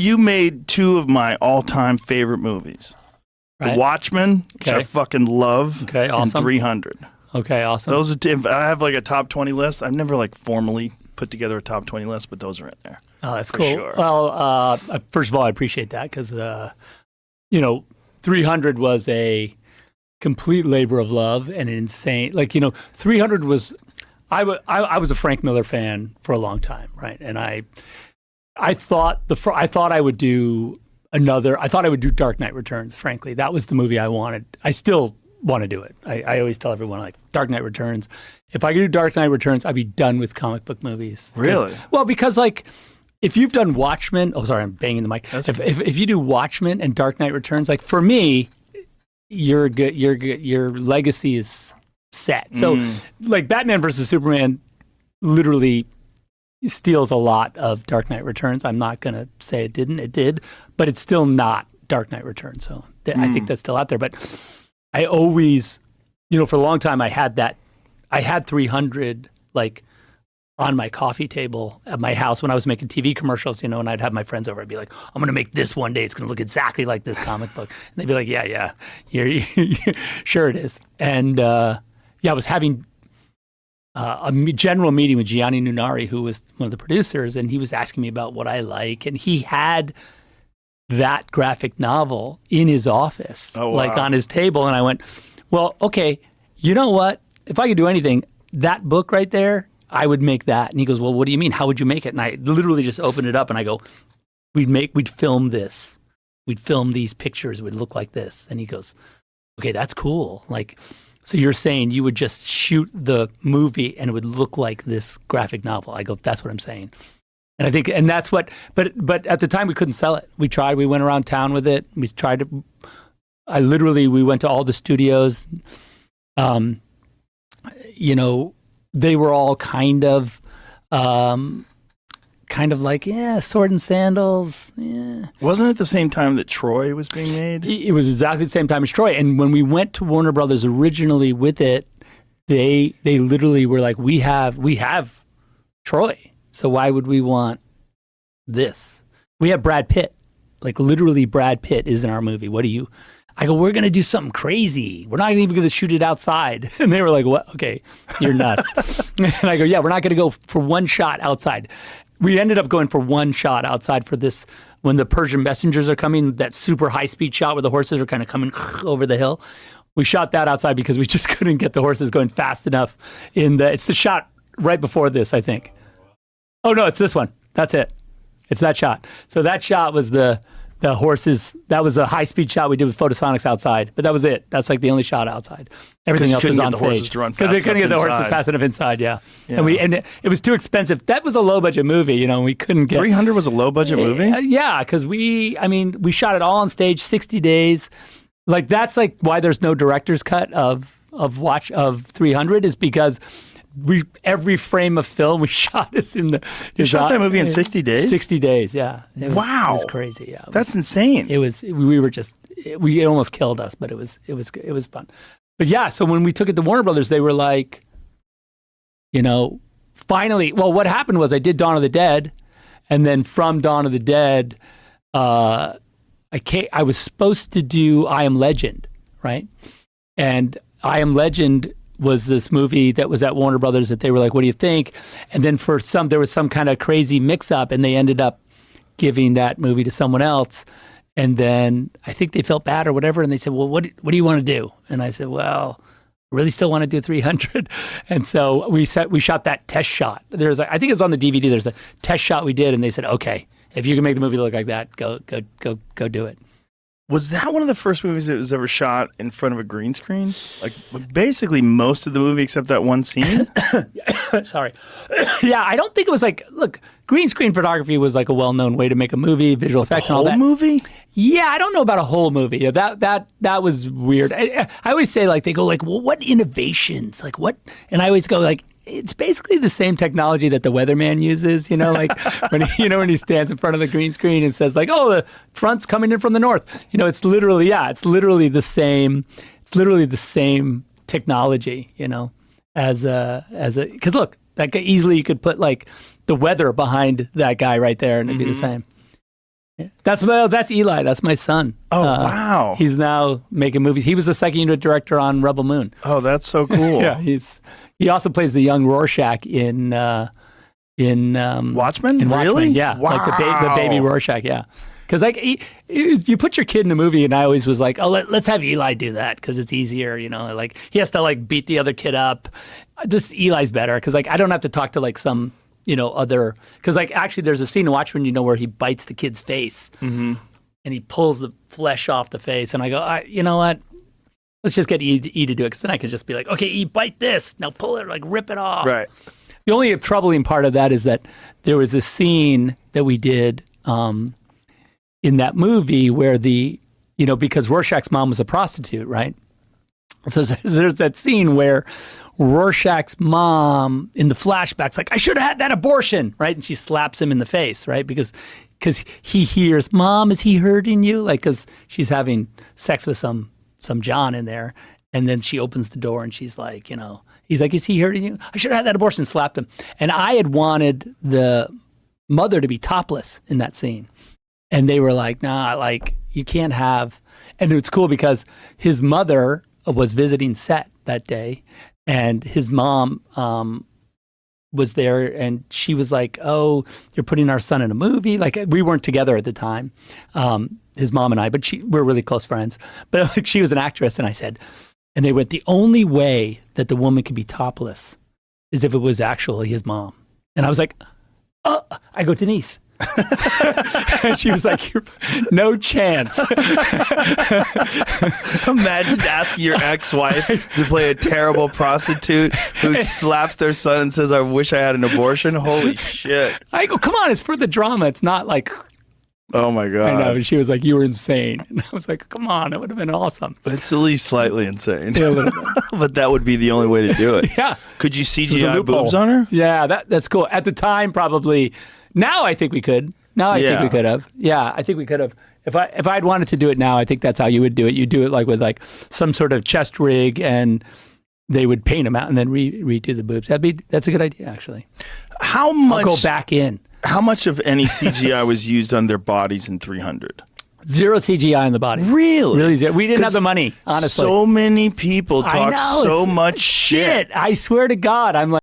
You made two of my all-time favorite movies. Right. The Watchmen, which I fucking love, awesome. and 300. Okay, awesome. Those are, if I have like a top 20 list. I've never like formally put together a top 20 list, but those are in there. Oh, that's cool. Sure. Well, first of all, I appreciate that because, 300 was a complete labor of love and an insane, 300 was, I was a Frank Miller fan for a long time, right? And I thought I would do Dark Knight Returns, frankly. That was the movie I wanted. I still want to do it. I always tell everyone, like, Dark Knight Returns. If I could do Dark Knight Returns, I'd be done with comic book movies. Really? Well, because, like, if you've done Watchmen, oh, sorry, I'm banging the mic. If you do Watchmen and Dark Knight Returns, like, for me, you're good. Your legacy is set. So, like, Batman versus Superman literally steals a lot of Dark Knight Returns. I'm not going to say it didn't. It did. But it's still not Dark Knight Returns. So I think that's still out there. But I always, for a long time, I had 300, like, on my coffee table at my house when I was making TV commercials, and I'd have my friends over. I'd be like, I'm going to make this one day. It's going to look exactly like this comic book. And they'd be like, yeah, you're sure it is. And I was having a general meeting with Gianni Nunari, who was one of the producers, and he was asking me about what I like. And he had that graphic novel in his office, like on his table. And I went, well, okay, you know what? If I could do anything, that book right there, I would make that. And he goes, well, what do you mean? How would you make it? And I literally just opened it up and I go, we'd film this. We'd film these pictures. It would look like this. And he goes, okay, that's cool. Like, so you're saying you would just shoot the movie and it would look like this graphic novel? I go, that's what I'm saying. And I think, and that's what, but at the time we couldn't sell it. We tried, we went around town with it. We tried to, we went to all the studios. They were all kind of like, sword and sandals. Yeah. Wasn't it the same time that Troy was being made? It was exactly the same time as Troy. And when we went to Warner Brothers originally with it, they literally were like, we have Troy. So why would we want this? We have Brad Pitt. Like, literally Brad Pitt is in our movie. I go, we're going to do something crazy. We're not even going to shoot it outside. And they were like, what? Okay, you're nuts. And I go, yeah, we're not going to go for one shot outside. We ended up going for one shot outside for this, when the Persian messengers are coming, that super high-speed shot where the horses are kind of coming over the hill. We shot that outside because we just couldn't get the horses going fast enough. It's the shot right before this, I think. Oh, no, it's this one. That's it. It's that shot. So that shot was the horses. That was a high-speed shot we did with Photosonics outside, but that was it. That's like the only shot outside. Everything else is on stage. Because we couldn't get the horses fast enough inside, yeah. And it was too expensive. That was a low-budget movie, we couldn't get... 300 was a low-budget movie? Yeah, because we shot it all on stage, 60 days. Like, that's like why there's no director's cut of 300 is because... every frame of film we shot is in the... You shot that movie in 60 days? 60 days, yeah. Wow. It was crazy, yeah. That's insane. It almost killed us, but it was fun. But yeah, so when we took it to Warner Brothers, they were like, finally, well, what happened was I did Dawn of the Dead, and then from Dawn of the Dead, I was supposed to do I Am Legend, right? And I Am Legend was this movie that was at Warner Brothers that they were like, what do you think? And then there was some kind of crazy mix-up, and they ended up giving that movie to someone else. And then I think they felt bad or whatever, and they said, well, what do you want to do? And I said, well, I really still want to do 300. And so we shot that test shot. I think it's on the DVD. There's a test shot we did, and they said, okay, if you can make the movie look like that, go do it. Was that one of the first movies that was ever shot in front of a green screen? Like, basically most of the movie except that one scene? Sorry. Yeah, I don't think it was like, look, green screen photography was like a well-known way to make a movie, visual effects and all that. The whole movie? Yeah, I don't know about a whole movie. Yeah, that was weird. I always say, like, they go like, well, what innovations? Like, what? And I always go like, it's basically the same technology that the weatherman uses, like when he stands in front of the green screen and says like, oh, the front's coming in from the north. It's literally the same. It's literally the same technology, because look, that guy, easily you could put like the weather behind that guy right there and it'd be the same. That's Eli. That's my son. Oh, wow. He's now making movies. He was the second unit director on Rebel Moon. Oh, that's so cool. Yeah, he also plays the young Rorschach in Watchmen? In Watchmen, Really? yeah, Wow. like the baby Rorschach, yeah. Because like you put your kid in a movie, and I always was like, oh, let's have Eli do that because it's easier, like he has to like beat the other kid up. Just Eli's better because like I don't have to talk to like some other, because like actually there's a scene in Watchmen where he bites the kid's face and he pulls the flesh off the face, and I go, you know what? Let's just get E to do it, because then I could just be like, okay, E, bite this. Now pull it, like rip it off. Right. The only troubling part of that is that there was a scene that we did in that movie where because Rorschach's mom was a prostitute, right? So there's that scene where Rorschach's mom in the flashbacks like, I should have had that abortion, right? And she slaps him in the face, right? Because he hears, Mom, is he hurting you? Like, because she's having sex with some John in there. And then she opens the door and she's like, he's like, is he hurting you? I should have had that abortion, slapped him. And I had wanted the mother to be topless in that scene. And they were like, nah, like you can't have. And it's cool because his mother was visiting set that day, and his mom was there, and she was like, oh, you're putting our son in a movie. Like, we weren't together at the time, his mom and I, but we're really close friends. But like, she was an actress, and I said, and they went, the only way that the woman could be topless is if it was actually his mom. And I was like, I go, Denise. And she was like, no chance. Imagine asking your ex-wife to play a terrible prostitute who slaps their son and says, I wish I had an abortion. Holy shit. I go, come on, it's for the drama. It's not like, oh my God. I know. And she was like, you were insane. And I was like, come on, it would have been awesome. It's at least slightly insane. Yeah, a little bit. But that would be the only way to do it. Yeah. Could you It was a CGI loophole. boobs on her? Yeah, that's cool. At the time, probably. Now I think we could. Now I think we could have. Yeah, I think we could have. If I'd wanted to do it now, I think that's how you would do it. You do it like with like some sort of chest rig, and they would paint them out and then redo the boobs. That's a good idea, actually. How much? I'll go back in. How much of any CGI was used on their bodies in 300? Zero CGI in the body. Really? Zero. We didn't have the money, honestly. So many people I talk know, so it's much shit. I swear to God, I'm like.